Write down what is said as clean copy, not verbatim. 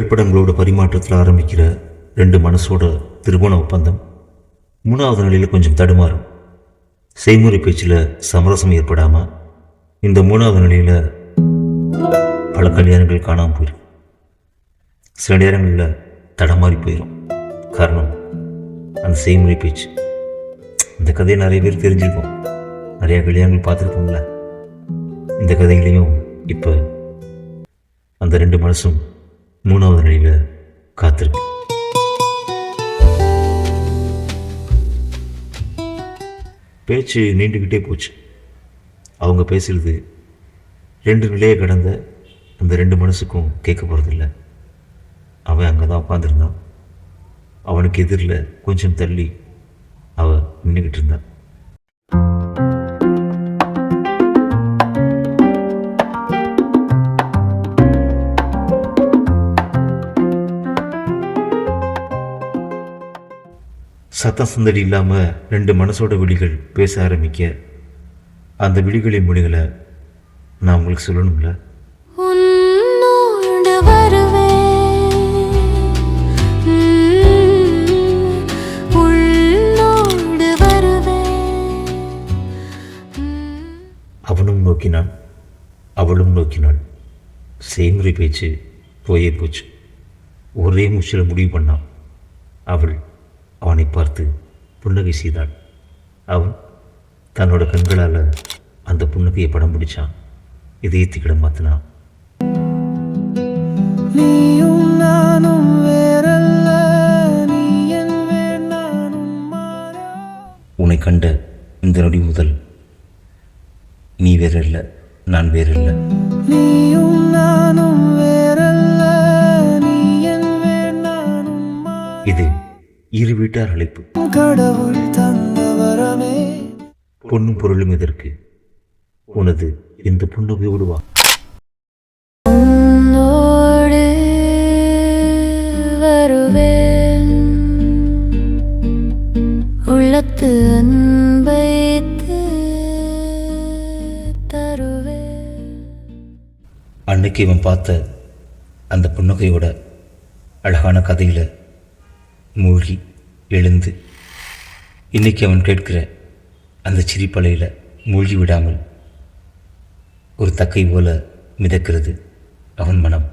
கழிப்பிடங்களோட பரிமாற்றத்தில் ஆரம்பிக்கிற ரெண்டு மனசோட திருமண ஒப்பந்தம் 3வது நிலையில் கொஞ்சம் தடுமாறும். செய்முறை பேச்சில் சமரசம் ஏற்படாமல் இந்த 3வது நிலையில் பல கல்யாணங்கள் காணாமல் போயிடும். சில நேரங்களில் தடமாறி போயிடும். காரணம் அந்த செய்முறை பேச்சு. இந்த கதையை நிறைய பேர் தெரிஞ்சிருக்கோம், நிறையா கல்யாணங்கள் பார்த்துருப்போம்ல. இந்த கதைகளையும் இப்போ அந்த ரெண்டு மனசும் 3வது நிலையில் காத்திருக்கு. பேச்சு நீண்டுக்கிட்டே போச்சு. அவங்க பேசுகிறது 2 நிலையை கடந்த அந்த 2 மனசுக்கும் கேட்க போகிறதில்ல. அவன் அங்கே தான் உட்காந்துருந்தான். அவனுக்கு எதிரில் கொஞ்சம் தள்ளி அவள் நின்றுக்கிட்டு இருந்தான். சத்தம் சந்தடி இல்லாமல் 2 மனசோட விழிகள் பேச ஆரம்பிக்க அந்த விழிகளின் மொழிகளை நான் உங்களுக்கு சொல்லணும்ல. அவனும் நோக்கினான், அவளும் நோக்கினாள். செய்முறை பேச்சு போயே போச்சு. ஒரே மூச்சில் முடிவு பண்ணான். அவள் அவனை பார்த்து புன்னகை செய்தாள். அவன் தன்னோட கண்களால் அந்த புன்னகையை படம் பிடிச்சான். இதயத்துக்கிடம் மாற்றினான். உன்னை கண்ட இந்த நொடி முதல் நீ வேறல்ல, நான் வேறல்ல. இது இரு வீட்டார் அழைப்பு. கடவுள் தந்தவரமே. பொண்ணும் பொருளும் எதற்கு? உனது இந்த புன்னகையோடு வா. உள்ளத்து அன்பைத்து தருவே. அன்னைக்கு இவன் பார்த்த அந்த புன்னகையோட அழகான கதையில் மூழ்கி எழுந்து இன்னைக்கு அவன் கேட்கிற அந்த சிரிப்பலையில் மூழ்கி விடாமல் ஒரு தக்கை போல மிதக்கிறது அவன் மனம்.